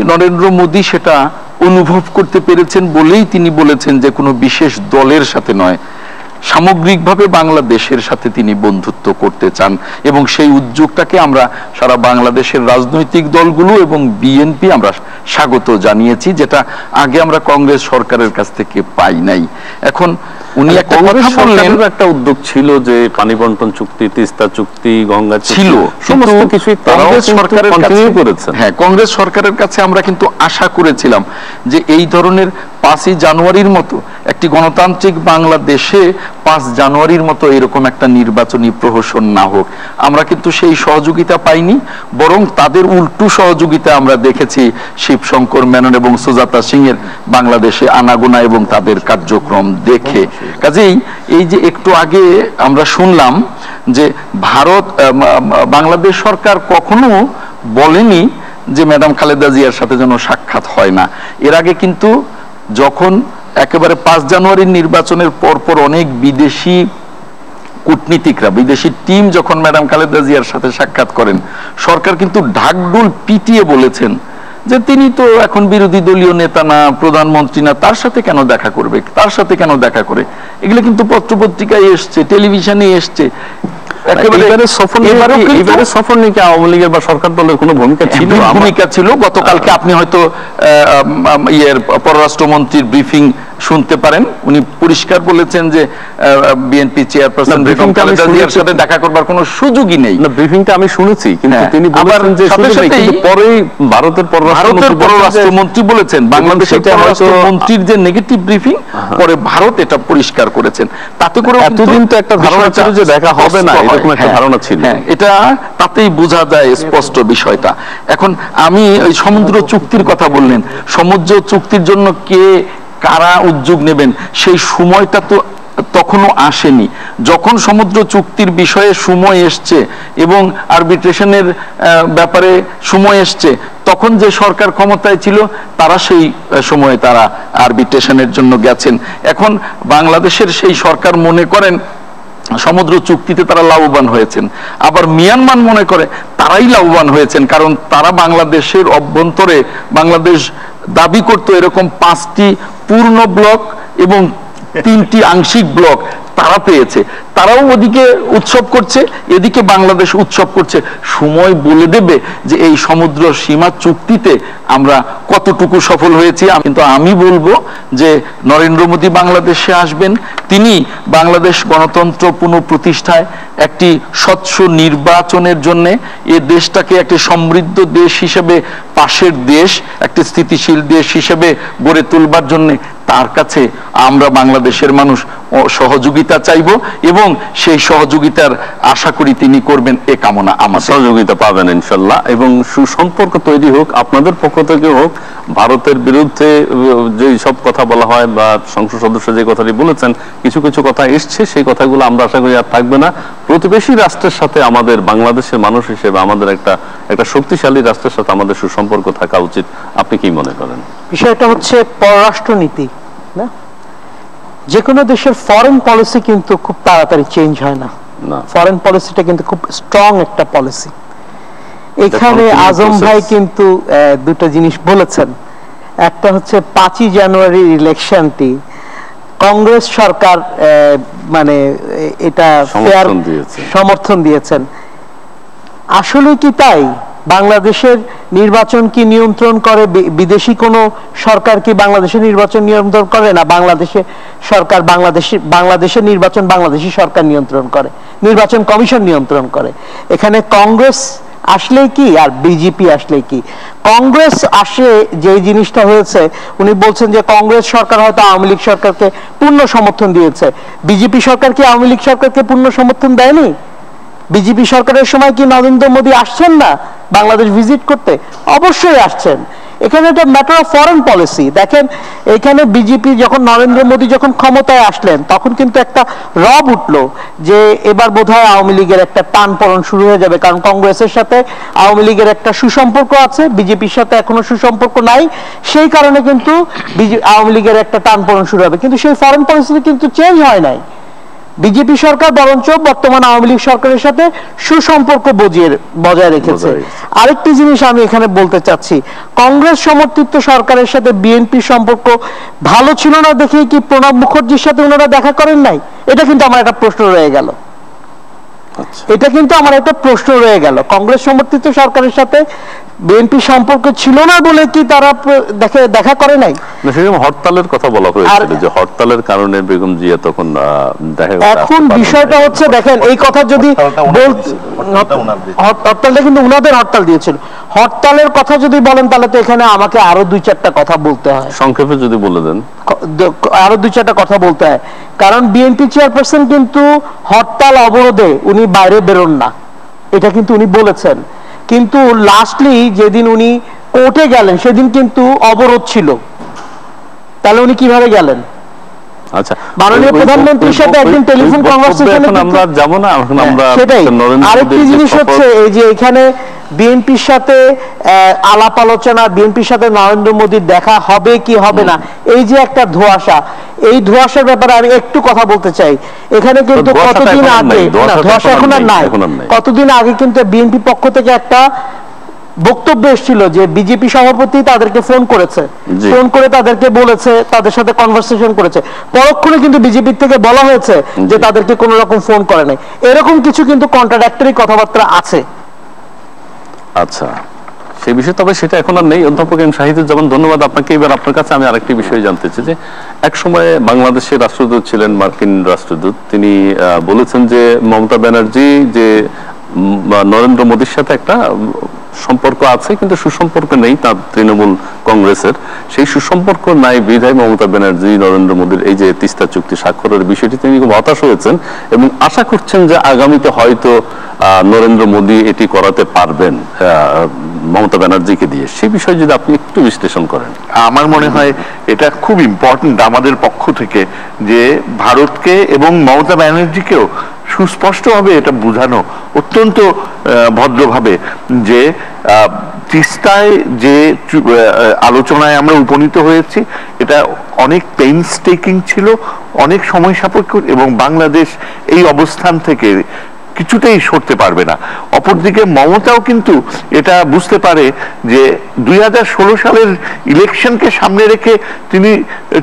নরেন্দ্র মোদী সেটা অনুভব করতে পেরেছেন বলেই তিনি বলেছেন যে কোনো বিশেষ দলের সাথে নয়, সামগ্রিকভাবে বাংলাদেশের সাথে তিনি বন্ধুত্ব করতে চান। এবং সেই উদ্যোগটাকে আমরা সারা বাংলাদেশের রাজনৈতিক দলগুলো এবং বিএনপি আমরা স্বাগত জানিয়েছি, যেটা আগে আমরা কংগ্রেস সরকারের কাছ থেকে পাই নাই। এখন উনি একটা কথা বললেন, একটা উদ্যোগ ছিল যে পানি বন্টন চুক্তি, তিস্তা চুক্তি, গঙ্গা ছিল, সমস্ত কিছুই কংগ্রেস সরকারের কাছে করেছেন। হ্যাঁ, কংগ্রেস সরকারের কাছে আমরা কিন্তু আশা করেছিলাম যে এই ধরনের 5ই জানুয়ারির মতো একটি গণতান্ত্রিক বাংলাদেশে 5 জানুয়ারির মতো এরকম একটা নির্বাচনী প্রহসন না হোক। আমরা কিন্তু সেই সহযোগিতা পাইনি, বরং তাদের উল্টো সহযোগিতা আমরা দেখেছি শিবশঙ্কর মেনন এবং সুজাতা সিং এর বাংলাদেশে আনাগোনা এবং তাদের কার্যক্রম দেখে। কাজেই এই যে একটু আগে আমরা শুনলাম যে বাংলাদেশ সরকার কখনো বলেনি যে ম্যাডাম খালেদা জিয়ার সাথে যেন সাক্ষাৎ হয় না। এর আগে কিন্তু যখন একেবারে 5 জানুয়ারির নির্বাচনের পরপর অনেক বিদেশি কূটনীতিকরা, বিদেশি টিম যখন ম্যাডাম খালেদা জিয়ার সাথে সাক্ষাৎ করেন, সরকার কিন্তু ঢাকঢোল পিটিয়ে বলেছেন যে তিনি তো এখন বিরোধী দলীয় নেতা না, প্রধানমন্ত্রী না, তার সাথে কেন দেখা করবে, তার সাথে কেন দেখা করে। এগুলো কিন্তু পত্রপত্রিকায় এসছে, টেলিভিশনে এসছে। এবারে সফর নিয়ে কি আওয়ামী লীগের বা সরকার দলের কোনো ভূমিকা ছিল? ভূমিকা ছিল। গতকালকে আপনি হয়তো পররাষ্ট্রমন্ত্রীর ব্রিফিং শুনতে পারেন, উনি পরিষ্কার বলেছেন যে বিএনপি চেয়ারপারসন বেগম খালেদা জিয়ার সাথে দেখা করবার কোনো সুযোগই নেই। না, ব্রিফিংটা আমি শুনেছি, কিন্তু তিনি বলেছেন যে পরেই ভারতের পররাষ্ট্রমন্ত্রী বলেছেন, বাংলাদেশের পররাষ্ট্রমন্ত্রীর যে নেগেটিভ ব্রিফিং, পরে ভারত এটা পরিষ্কার করেছেন। তাতে করে এতদিন তো একটা ধারণা ছিল যে দেখা হবে না, এরকম একটা ধারণা ছিল। এটা তাতেই বোঝা যায় স্পষ্ট বিষয়টা। এখন আমি ওই সমুদ্র চুক্তির কথা বললেন, সমুদ্র চুক্তির জন্য কারা উদ্যোগ নেবেন সেই সময়টা তো তখনও আসেনি। যখন সমুদ্র চুক্তির বিষয়ে সময় এসছে এবং আরবিট্রেশনের ব্যাপারে সময় এসছে, তখন যে সরকার ক্ষমতায় ছিল তারা সেই সময়ে তারা আরবিট্রেশনের জন্য গেছেন। এখন বাংলাদেশের সেই সরকার মনে করেন সমুদ্র চুক্তিতে তারা লাভবান হয়েছেন, আবার মিয়ানমার মনে করে তারাই লাভবান হয়েছেন, কারণ তারা বাংলাদেশের অভ্যন্তরে, বাংলাদেশ দাবি করতো এরকম 5টি পূর্ণ ব্লক এবং 3টি আংশিক ব্লক তারা পেয়েছে। তারাও ওদিকে উৎসব করছে, এদিকে বাংলাদেশ উৎসব করছে। সময় বলে দেবে যে এই সমুদ্র সীমা চুক্তিতে আমরা কতটুকু সফল হয়েছি। কিন্তু আমি বলবো যে নরেন্দ্র মোদী বাংলাদেশে আসবেন, তিনি বাংলাদেশ গণতন্ত্র পুনঃপ্রতিষ্ঠায় একটি স্বচ্ছ নির্বাচনের জন্য এ দেশটাকে একটি সমৃদ্ধ দেশ হিসেবে, পাশের দেশ, একটি স্থিতিশীল দেশ হিসেবে গড়ে তুলবার জন্য তার কাছে আমরা বাংলাদেশের মানুষ সহযোগিতা চাইব এবং সেই সহযোগিতার আশা করি তিনি করবেন, এ কামনা আমার। সহযোগিতা পাবেন ইনশাল্লাহ, এবং সুসম্পর্ক তৈরি হোক, আপনাদের পক্ষ থেকে হোক। ভারতের বিরুদ্ধে যে সব কথা বলা হয় বা সংসদ সদস্য যে কথাটি বলেছেন, কিছু কিছু কথা এসছে, সেই কথাগুলো আমরা আশা করি আর থাকবে না। প্রতিবেশী রাষ্ট্রের সাথে আমাদের, বাংলাদেশের মানুষ হিসেবে আমাদের একটা শক্তিশালী রাষ্ট্রের সাথে আমাদের সুসম্পর্ক থাকা উচিত। আপনি কি মনে করেন? বিষয়টা হচ্ছে পররাষ্ট্রনীতি না, যে কোনো দেশের ফরেন পলিসি কিন্তু খুব তাড়াতাড়ি চেঞ্জ হয় না। ফরেন পলিসিটা কিন্তু খুব স্ট্রং একটা পলিসি। এখানে আজম ভাই কিন্তু দুটো জিনিস বলেছেন। একটা হচ্ছে 5ই জানুয়ারির ইলেকশনটি কংগ্রেস সরকার মানে এটা সমর্থন দিয়েছেন। আসলে কি তাই? বাংলাদেশের নির্বাচন কি নিয়ন্ত্রণ করে বিদেশি কোনো সরকার? কি বাংলাদেশের নির্বাচন নিয়ন্ত্রণ করে না? বাংলাদেশের সরকার, বাংলাদেশের নির্বাচন বাংলাদেশি সরকার নিয়ন্ত্রণ করে, নির্বাচন কমিশন নিয়ন্ত্রণ করে। এখানে কংগ্রেস আসলে কি আর বিজেপি আসলে কি? কংগ্রেস আসে যে জিনিসটা হয়েছে, উনি বলছেন যে কংগ্রেস সরকার হয়তো আওয়ামী লীগ সরকারকে পূর্ণ সমর্থন দিয়েছে। বিজেপি সরকার কি আওয়ামী লীগ সরকারকে পূর্ণ সমর্থন দেয়নি? বিজেপি সরকারের সময় কি নরেন্দ্র মোদী আসছেন না বাংলাদেশ ভিজিট করতে? অবশ্যই আসছেন। এখানে একটা ম্যাটার অফ ফরেন পলিসি। দেখেন, এখানে বিজেপি যখন, নরেন্দ্র মোদী যখন ক্ষমতায় আসলেন, তখন কিন্তু একটা রব উঠলো যে এবার বোধহয় আওয়ামী লীগের একটা টানপোড়েন শুরু হয়ে যাবে, কারণ কংগ্রেসের সাথে আওয়ামী লীগের একটা সুসম্পর্ক আছে, বিজেপির সাথে এখনো সুসম্পর্ক নাই। সেই কারণে কিন্তু আওয়ামী লীগের একটা টানপোড়েন শুরু হবে, কিন্তু সেই ফরেন পলিসি কিন্তু চেঞ্জ হয় নাই। বিজেপি সরকার বরঞ্চ বর্তমান আওয়ামী লীগ সরকারের সাথে সুসম্পর্ক বজায় রেখেছে। আরেকটি জিনিস আমি এখানে বলতে চাচ্ছি, কংগ্রেস সমর্থিত সরকারের সাথে বিএনপির সম্পর্ক ভালো ছিল না দেখেই কি প্রণব মুখার্জির সাথে ওনারা দেখা করেন নাই? এটা কিন্তু আমার একটা প্রশ্ন রয়ে গেল। এটা কিন্তু আমার একটা প্রশ্ন রয়ে গেল। কংগ্রেস সমর্থিত সরকারের সাথে বিএনপি সম্পর্ক ছিল না বলে কি তারা দেখা করে নাই? হরতালের কথা বলা হয়েছিল যে হরতালের কারণে বেগম জিয়া তখন এখন বিষয়টা হচ্ছে, দেখেন এই কথা যদি হরতালটা কিন্তু উনাদের হরতাল দিয়েছিল, হরতালের কথা যদি বলেন তাহলে তো এখানে আমাকে আরো 2-4টা কথা বলতে হয়। সংক্ষেপে যদি বলে দেন। আরো 2-4টা কথা বলতে হয়, কারণ বিএনপি চেয়ারপারসন কিন্তু হরতাল অবরোধে উনি বাইরে বেরোন না, এটা কিন্তু উনি বলেছেন। কিন্তু লাস্টলি যেদিন উনি কোর্টে গেলেন সেদিন কিন্তু অবরোধ ছিল, তাহলে উনি কিভাবে গেলেন? আচ্ছা, মাননীয় প্রধানমন্ত্রীর সাথে একদিন টেলিফোন কনভারসেশনে আমরা যাব না, আমরা সেটাই। আরেকটি জিনিস হচ্ছে এই যে এখানে বিএনপির সাথে আলাপ আলোচনা, বিএনপির সাথে নরেন্দ্র মোদীর দেখা হবে কি হবে না, এই যে একটা ধোঁয়াশা, এই ধোঁয়াশার ব্যাপারে আমি একটু কথা বলতে চাই। এখানে কিন্তু কতদিন আগে, ধোঁয়াশা এখন আর নাই, কতদিন আগে কিন্তু বিএনপি পক্ষ থেকে একটা বক্তব্য এসেছিল যে বিজেপি সভাপতি তাদেরকে ফোন করেছে, ফোন করে তাদেরকে বলেছে, তাদের সাথে কনভারসেশন করেছে। পরক্ষণে কিন্তু বিজেপি থেকে বলা হয়েছে যে তাদেরকে কোনো রকম ফোন করে নাই। এরকম কিছু কিন্তু কন্ট্রাডাক্টরি কথাবার্তা আছে। আচ্ছা, সেই বিষয়ে তবে সেটা এখন আর নেই। অধ্যাপক এম শাহিদুজ্জামান, ধন্যবাদ আপনাকে। এবার আপনার কাছে আমি আরেকটি বিষয় জানতে চাই যে এক সময় বাংলাদেশের রাষ্ট্রদূত ছিলেন, মার্কিন রাষ্ট্রদূত, তিনি বলেছেন যে মমতা ব্যানার্জি যে নরেন্দ্র মোদীর সাথে একটা সম্পর্ক আছে কিন্তু সুসম্পর্ক নেই তার তৃণমূল কংগ্রেসের, সেই সুসম্পর্ক নাই বিধায় মমতা ব্যানার্জি নরেন্দ্র মোদীর এই যে তিস্তা চুক্তি স্বাক্ষরের বিষয়টি তিনি খুব হতাশ হয়েছেন এবং আশা করছেন যে আগামীতে হয়তো নরেন্দ্র মোদী এটি করাতে পারবেন মমতা ব্যানার্জিকে দিয়ে। সেই বিষয়ে যদি আপনি একটু বিশ্লেষণ করেন। আমার মনে হয় এটা খুব ইম্পর্টেন্ট আমাদের পক্ষ থেকে যে ভারতকে এবং মমতা ব্যানার্জিকেও সুস্পষ্টভাবে এটা বোঝানো অত্যন্ত ভদ্রভাবে যে তিস্তায় যে আলোচনায় আমরা উপনীত হয়েছি এটা অনেক পেইনস্টেকিং ছিল, অনেক সময় সাপেক্ষ এবং বাংলাদেশ এই অবস্থান থেকে কিছুতেই সরতে পারবে না। অপরদিকে মমতাও কিন্তু এটা বুঝতে পারে যে 2016 সালের ইলেকশনকে সামনে রেখে তিনি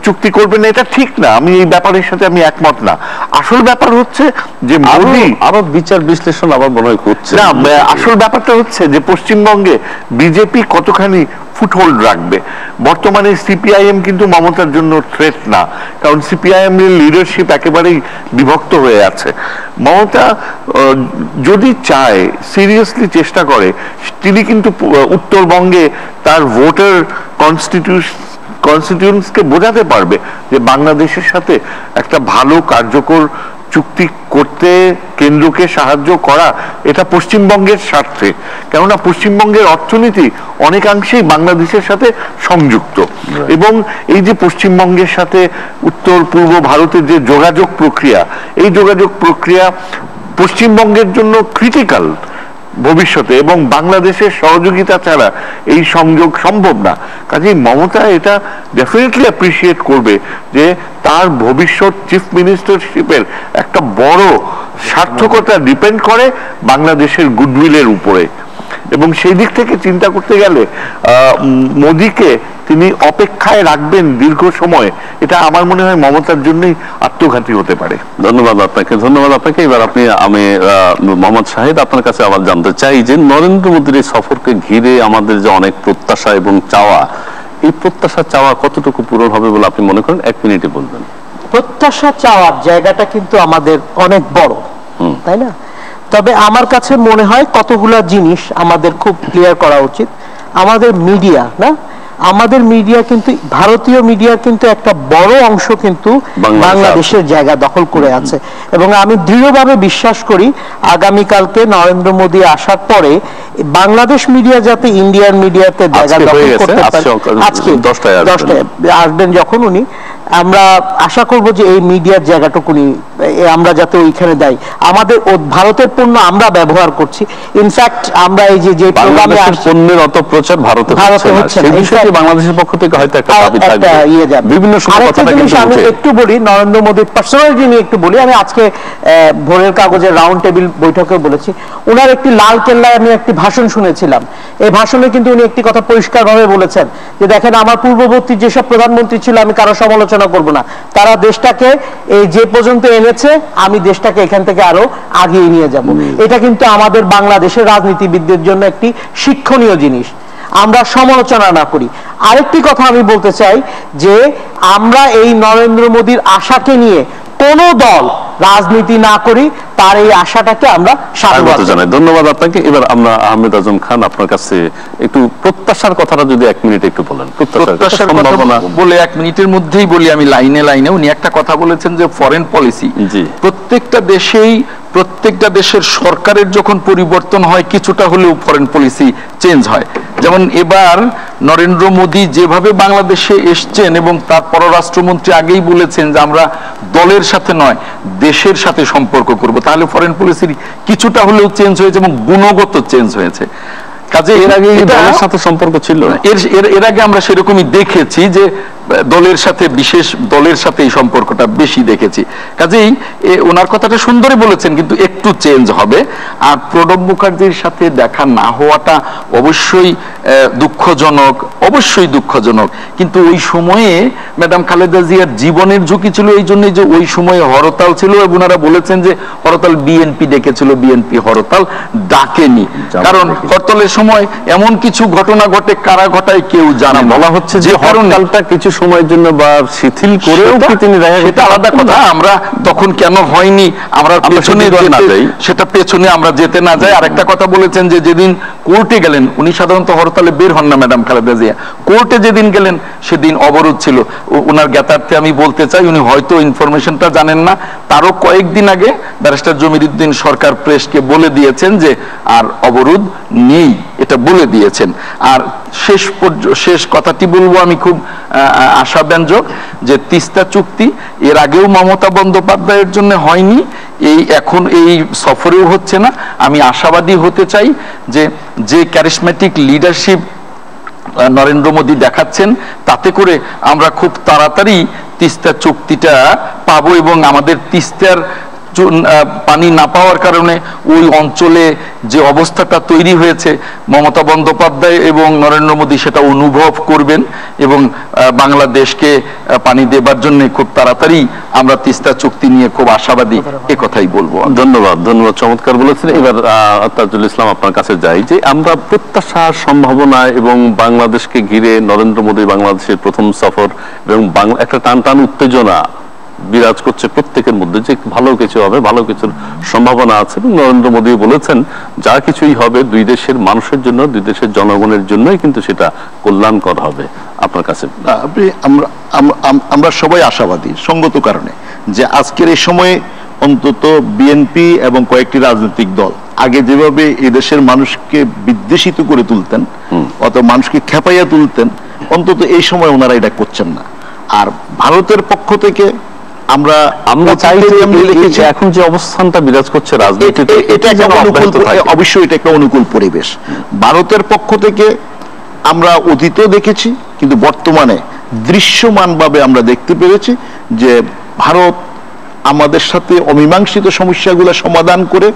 চুক্তি করবেন না, এটা ঠিক না। আমি এই ব্যাপারের সাথে আমি একমত না। আসল ব্যাপার হচ্ছে যে মোদি আরো বিচার বিশ্লেষণ আবার মনে হয় করছে না, আসল ব্যাপারটা হচ্ছে যে পশ্চিমবঙ্গে বিজেপি কতখানি ফুটহোল্ড রাখবে। বর্তমানে সিপিআইএম কিন্তু মমতার জন্য থ্রেট না, কারণ সিপিআইএম এর লিডারশিপ একেবারেই বিভক্ত হয়ে আছে। মমতা যদি চায়, সিরিয়াসলি চেষ্টা করে, তিনি কিন্তু উত্তরবঙ্গে তার ভোটার কনস্টিটিউয়েন্টসকে বোঝাতে পারবে যে বাংলাদেশের সাথে একটা ভালো কার্যকর চুক্তি করতে কেন্দ্রকে সাহায্য করা এটা পশ্চিমবঙ্গের স্বার্থে, কেননা পশ্চিমবঙ্গের অর্থনীতি অনেকাংশেই বাংলাদেশের সাথে সংযুক্ত এবং এই যে পশ্চিমবঙ্গের সাথে উত্তর পূর্ব ভারতের যে যোগাযোগ প্রক্রিয়া, এই যোগাযোগ প্রক্রিয়া পশ্চিমবঙ্গের জন্য ক্রিটিক্যাল ভবিষ্যতে এবং বাংলাদেশের সহযোগিতা ছাড়া এই সংযোগ সম্ভব না। কাজেই মমতা এটা ডেফিনেটলি অ্যাপ্রিসিয়েট করবে যে তার ভবিষ্যৎ চিফ মিনিস্টারশিপের একটা বড় সার্থকতা ডিপেন্ড করে বাংলাদেশের গুডউইলের উপরে এবং সেই দিক থেকে চিন্তা করতে গেলে মোদিকে তিনি অপেক্ষায় রাখবেন দীর্ঘ সময়, এটা আমার মনে হয় মমতার জন্যই আত্মঘাতী হতে পারে। ধন্যবাদ আপনাকে, ধন্যবাদ আপনাকে। এবার আমি মোহাম্মদ শাহিদ আপনার কাছে আবার জানতে চাই যে নরেন্দ্র মোদীর এই সফরকে ঘিরে আমাদের যে অনেক প্রত্যাশা এবং চাওয়া, এই প্রত্যাশা চাওয়া কতটুকু পূরণ হবে বলে আপনি মনে করেন? 1 মিনিটে বলবেন। প্রত্যাশা চাওয়ার জায়গাটা কিন্তু আমাদের অনেক বড়, তাই না? তবে আমার কাছে মনে হয় কতগুলো জিনিস আমাদের খুব ক্লিয়ার করা উচিত। আমাদের মিডিয়া না, আমাদের মিডিয়া কিন্তু ভারতীয় মিডিয়ার কিন্তু একটা বড় অংশ কিন্তু বাংলাদেশের জায়গা দখল করে আছে এবং আমি দৃঢ়ভাবে বিশ্বাস করি আগামীকালকে নরেন্দ্র মোদী আসার পরে বাংলাদেশ মিডিয়া যাতে ইন্ডিয়ান মিডিয়াতে জায়গা দখল করতে পারে, আজকে 10টায় আসবেন যখন উনি, আমরা আশা করব যে এই মিডিয়ার জায়গাটুকুনি আমরা যাতে ওইখানে দেয়। আমাদের ভারতের পণ্য আমরা ব্যবহার করছি, ইনফ্যাক্ট আমরা এই যে প্রোগ্রামে পণ্যের অত প্রচার ভারতে হচ্ছে না, বাংলাদেশের পক্ষ থেকে হয়তো একটা দাবি থাকবে বিভিন্ন সময়। আমি একটু বলি নরেন্দ্র মোদীর পার্সোনালিটি নিয়ে একটু বলি। আমি আজকে ভোরের কাগজের রাউন্ড টেবিল বৈঠকে বলেছি, ওনার একটি লাল কেল্লায় আমি একটি ভাষণ শুনেছিলাম। এই ভাষণে কিন্তু উনি একটি কথা পরিষ্কারভাবে বলেছেন যে দেখেন, আমার পূর্ববর্তী যেসব প্রধানমন্ত্রী ছিল আমি কারো সমালোচনা করব না, তারা দেশটাকে এই যে পর্যন্ত এনেছে, আমি দেশটাকে এখান থেকে আরো আগিয়ে নিয়ে যাব। এটা কিন্তু আমাদের বাংলাদেশের রাজনীতিবিদদের জন্য একটি শিক্ষণীয় জিনিস, আমরা সমালোচনা না করি। আরেকটি কথা আমি বলতে চাই যে আমরা এই নরেন্দ্র মোদীর আশাকে নিয়ে কোন দল রাজনীতি না করি, তার এই আশাটাকে আমরা স্বাগত জানাই। ধন্যবাদ আপনাকে। এবার আমরা আহমেদ আজম খান আপনার কাছে একটু প্রত্যাশার কথাটা যদি 1 মিনিটে একটু বলেন। প্রত্যাশার কথা বলে 1 মিনিটের মধ্যেই বলি আমি লাইনে লাইনে। উনি একটা কথা বলেছেন যে ফরেন পলিসি, প্রত্যেকটা দেশের সরকারের যখন পরিবর্তন হয় কিছুটা হলেও ফরেন পলিসি চেঞ্জ হয়। যেমন এবার নরেন্দ্র মোদী যেভাবে বাংলাদেশে এসছেন এবং তার পররাষ্ট্রমন্ত্রী আগেই বলেছেন যে আমরা দলের সাথে নয় দেশের সাথে সম্পর্ক করব, তাহলে ফরেন পলিসির কিছুটা হলেও চেঞ্জ হয়েছে এবং গুণগত চেঞ্জ হয়েছে। কাজে এর আগে দলের সাথে সম্পর্ক ছিল না, এর আগে আমরা সেরকমই দেখেছি যে দলের সাথে, বিশেষ দলের সাথে এই সম্পর্কটা বেশি দেখেছি। কাজেই ওনার কথাটা সুন্দরই বলেছেন, কিন্তু একটু চেঞ্জ হবে। আর প্রণব মুখার্জির সাথে দেখা না হওয়াটা অবশ্যই দুঃখজনক, অবশ্যই দুঃখজনক। কিন্তু ওই সময়ে ম্যাডাম খালেদা জিয়ার জীবনের ঝুঁকি ছিল, এই জন্য যে ওই সময়ে হরতাল ছিল, এবং ওনারা বলেছেন যে হরতাল বিএনপি ডেকেছিল, বিএনপি হরতাল ডাকেনি। কারণ হরতালের সময় এমন কিছু ঘটনা ঘটে, কারা ঘটায় কেউ জানে না। বলা হচ্ছে যে হরতালটা কিছু সময়ের জন্য বা শিথিল করেও কি তিনি দেখা, সেটা আলাদা কথা। আমরা তখন কেন হয়নি আমরা পেছনে না যাই, সেটা পেছনে আমরা যেতে না যাই। আর একটা কথা বলেছেন যে যেদিন কোর্টে গেলেন, উনি সাধারণত হরতালে বের হন না ম্যাডাম খালেদা জিয়া, কোর্টে যেদিন গেলেন সেদিন অবরোধ ছিল। ওনার জ্ঞাতার্থে আমি বলতে চাই, উনি হয়তো ইনফরমেশনটা জানেন না। তারও কয়েকদিন আগে ব্যারিস্টার জমির উদ্দিন সরকার প্রেসকে বলে দিয়েছেন যে আর অবরোধ নেই, এটা বলে দিয়েছেন। আর শেষ কথাটি বলবো আমি, খুব আশাব্যঞ্জক, যে তিস্তা চুক্তি এর আগেও মমতা বন্দ্যোপাধ্যায়ের জন্য হয়নি, এখন এই সফরেও হচ্ছে না। আমি আশাবাদী হতে চাই যে ক্যারিসমেটিক লিডারশিপ নরেন্দ্র মোদী দেখাচ্ছেন, তাতে করে আমরা খুব তাড়াতাড়ি তিস্তা চুক্তিটা পাবো, এবং আমাদের তিস্তার পানি না পাওয়ার কারণে ওই অঞ্চলে যে অবস্থাটা তৈরি হয়েছে, মমতা বন্দ্যোপাধ্যায় এবং নরেন্দ্র মোদী সেটা অনুভব করবেন, এবং বাংলাদেশকে পানি দেবার জন্য খুব তাড়াতাড়ি আমরা তিস্তা চুক্তি নিয়ে খুব আশাবাদী, এ কথাই বলবো। ধন্যবাদ, চমৎকার বলেছেন। এবার তাজুল ইসলাম আপনার কাছে যাই, যে আমরা প্রত্যাশা, সম্ভাবনা এবং বাংলাদেশকে ঘিরে নরেন্দ্র মোদী বাংলাদেশের প্রথম সফর এবং একটা টান উত্তেজনা বিরাজ করছে প্রত্যেকের মধ্যে, যে ভালো কিছু হবে, ভালো কিছুর সম্ভাবনা আছে। এবং নরেন্দ্র মোদী বলেছেন যা কিছুই হবে দুই দেশের মানুষের জন্য, দুই দেশের জনগণের জন্যই কিন্তু সেটা কল্যাণকর হবে। আপনার কাছে আমরা সবাই আশাবাদী সঙ্গত কারণে, যে আজকের এই সময়ে অন্তত বিএনপি এবং কয়েকটি রাজনৈতিক দল আগে যেভাবে এদেশের মানুষকে বিদ্বেষিত করে তুলতেন, অথবা মানুষকে খেপাইয়া তুলতেন, অন্তত এই সময় ওনারা এটা করছেন না। আর ভারতের পক্ষ থেকে আমরা চাই যে এখন যে অবস্থানটা বিরাজ করছে রাজনীতিতে, অবশ্যই এটা একটা অনুকূল পরিবেশ। ভারতের পক্ষ থেকে আমরা অতীতেও দেখেছি, কিন্তু বর্তমানে দৃশ্যমানভাবে আমরা দেখতে পেরেছি যে ভারত আমাদের সাথে অমীমাংসিত সমস্যাগুলো সমাধান করে,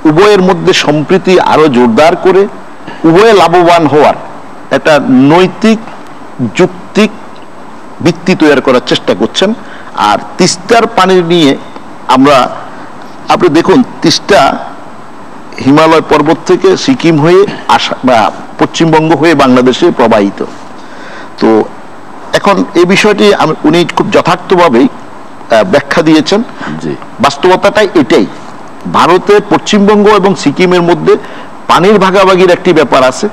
উভয়ের মধ্যে সম্প্রীতি আরো জোরদার করে, উভয়ে লাভবান হওয়ার একটা নৈতিক যৌক্তিক ভিত্তি তৈরি করার চেষ্টা করছেন। আর তিস্তার পানি নিয়ে আপনি দেখুন, তিস্তা হিমালয় পর্বত থেকে সিকিম হয়ে পশ্চিমবঙ্গ হয়ে বাংলাদেশে প্রবাহিত। তো এখন এই বিষয়টি উনি খুব যথার্থভাবেই ব্যাখ্যা দিয়েছেন। বাস্তবতাটা এটাই, ভারতের পশ্চিমবঙ্গ এবং সিকিমের মধ্যে পানির ভাগাভাগির একটি ব্যাপার আছে,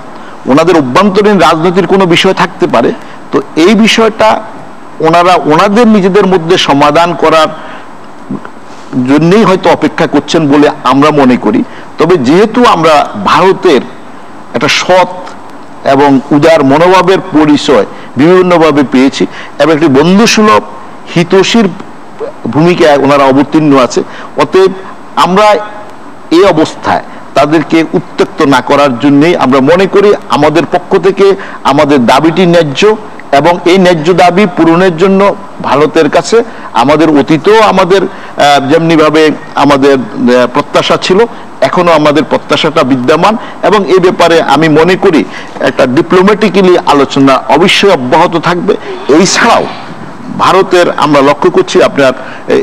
ওনাদের অভ্যন্তরীণ রাজনীতির কোনো বিষয় থাকতে পারে। তো এই বিষয়টা ওনাদের নিজেদের মধ্যে সমাধান করার জন্যই হয়তো অপেক্ষা করছেন বলে আমরা মনে করি। তবে যেহেতু আমরা ভারতের একটা সৎ এবং উদার মনোভাবের পরিচয় বিভিন্নভাবে পেয়েছি, এবং একটি বন্ধুসুলভ হিতৈষীর ভূমিকায় ওনারা অবতীর্ণ আছে, অতএব আমরা এই অবস্থায় তাদেরকে উত্ত্যক্ত না করার জন্যই আমরা মনে করি আমাদের পক্ষ থেকে আমাদের দাবিটি ন্যায্য, এবং এই ন্যায্য দাবি পূরণের জন্য ভারতের কাছে আমাদের অতীতেও আমাদের যেমনিভাবে আমাদের প্রত্যাশা ছিল, এখনো আমাদের প্রত্যাশাটা বিদ্যমান। এবং এই ব্যাপারে আমি মনে করি একটা ডিপ্লোম্যাটিক্যালি আলোচনা অবশ্যই অব্যাহত থাকবে। এই ছাড়াও ভারতের আমরা লক্ষ্য করছি, আপনার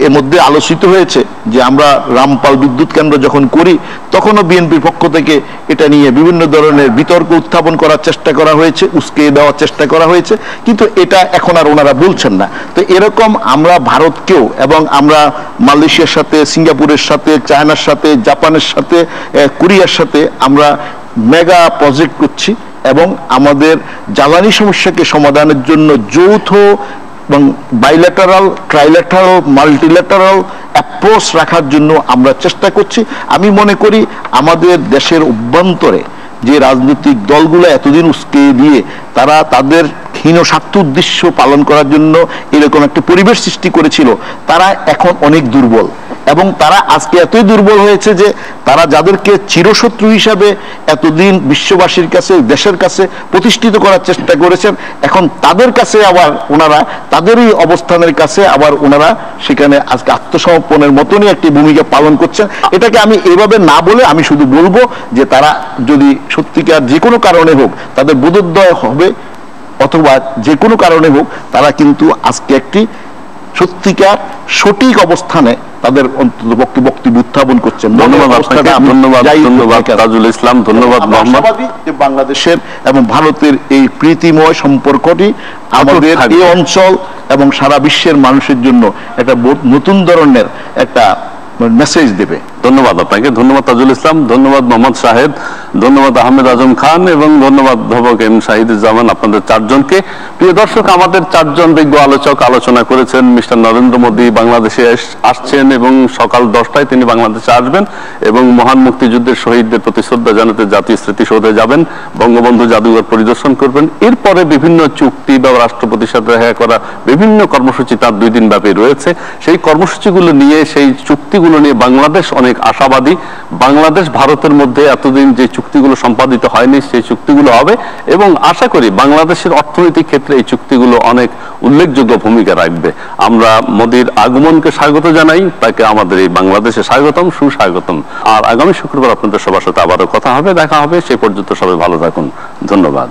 এর মধ্যে আলোচিত হয়েছে যে আমরা রামপাল বিদ্যুৎ কেন্দ্র যখন করি, তখনও বিএনপির পক্ষ থেকে এটা নিয়ে বিভিন্ন ধরনের বিতর্ক উত্থাপন করার চেষ্টা করা হয়েছে, উস্কে দেওয়ার চেষ্টা করা হয়েছে, কিন্তু এটা এখন আর ওনারা বলছেন না। তো এরকম আমরা ভারতকেও, এবং আমরা মালয়েশিয়ার সাথে, সিঙ্গাপুরের সাথে, চায়নার সাথে, জাপানের সাথে, কোরিয়ার সাথে আমরা মেগা প্রজেক্ট করছি, এবং আমাদের জ্বালানি সমস্যাকে সমাধানের জন্য যৌথ এবং বাইল্যাটারাল, ট্রাইল্যাটারাল, মাল্টিল্যাটারাল অ্যাপ্রোচ রাখার জন্য আমরা চেষ্টা করছি। আমি মনে করি আমাদের দেশের অভ্যন্তরে যে রাজনৈতিক দলগুলো এতদিন উস্কে দিয়ে তারা তাদের হীন স্বার্থ উদ্দেশ্য পালন করার জন্য এরকম একটা পরিবেশ সৃষ্টি করেছিল, তারা এখন অনেক দুর্বল। এবং তারা আজকে এতই দুর্বল হয়েছে যে তারা যাদেরকে চিরশত্রু হিসাবে এতদিন বিশ্ববাসীর কাছে, দেশের কাছে প্রতিষ্ঠিত করার চেষ্টা করেছেন, এখন তাদের কাছে আবার ওনারা, তাদেরই অবস্থানের কাছে আবার ওনারা সেখানে আজকে আত্মসমর্পণের মতনই একটি ভূমিকা পালন করছেন। এটাকে আমি এভাবে না বলে আমি শুধু বলবো যে তারা যদি সত্যিকার যে কোনো কারণে হোক তাদের বোধোদয় হবে, অথবা যে কোনো কারণে হোক তারা কিন্তু আজকে একটি সত্যিকার সঠিক অবস্থানে তাদের অন্তত বক্তব্য উত্থাপন করছেন। ধন্যবাদ আপনাকে, ধন্যবাদ তাজুল ইসলাম, ধন্যবাদ মোহাম্মদ। যে বাংলাদেশের এবং ভারতের এই প্রীতিময় সম্পর্কটি আমাদের এই অঞ্চল এবং সারা বিশ্বের মানুষের জন্য একটা নতুন ধরনের একটা মেসেজ দেবে। ধন্যবাদ আপনাকে, ধন্যবাদ তাজুল ইসলাম, ধন্যবাদ মোহাম্মদ শাহেদ, ধন্যবাদ আহমেদ আজম খান এবং ধন্যবাদ অধ্যাপক এম শাহিদুজ্জামান, আপনাদের চারজনকে। প্রিয় দর্শক, আমাদের চারজন বিজ্ঞ আলোচক আলোচনা করেছেন। মিস্টার নরেন্দ্র মোদী বাংলাদেশে আসছেন এবং সকাল 10টায় তিনি বাংলাদেশে আসবেন এবং মহান মুক্তিযুদ্ধের শহীদদের প্রতি শ্রদ্ধা জানাতে জাতীয় স্মৃতিসৌধে যাবেন, বঙ্গবন্ধু জাদুঘর পরিদর্শন করবেন। এরপরে বিভিন্ন চুক্তি বা রাষ্ট্রপতির সাথে দেখা করা বিভিন্ন কর্মসূচি তার 2 দিন ব্যাপী রয়েছে। সেই কর্মসূচিগুলো নিয়ে, সেই চুক্তিগুলো নিয়ে বাংলাদেশ অনেক আশাবাদী। বাংলাদেশ ভারতের মধ্যে এতদিন যে চুক্তিগুলো সম্পাদিত হয়নি সেই চুক্তিগুলো হবে এবং আশা করি বাংলাদেশের অর্থনৈতিক ক্ষেত্রে এই চুক্তিগুলো অনেক উল্লেখযোগ্য ভূমিকা রাখবে। আমরা মোদির আগমনকে স্বাগত জানাই, তাকে আমাদের এই বাংলাদেশে স্বাগতম, সুস্বাগতম। আর আগামী শুক্রবার আপনাদের সবার সাথে আবারও কথা হবে, দেখা হবে। সেই পর্যন্ত সবাই ভালো থাকুন। ধন্যবাদ।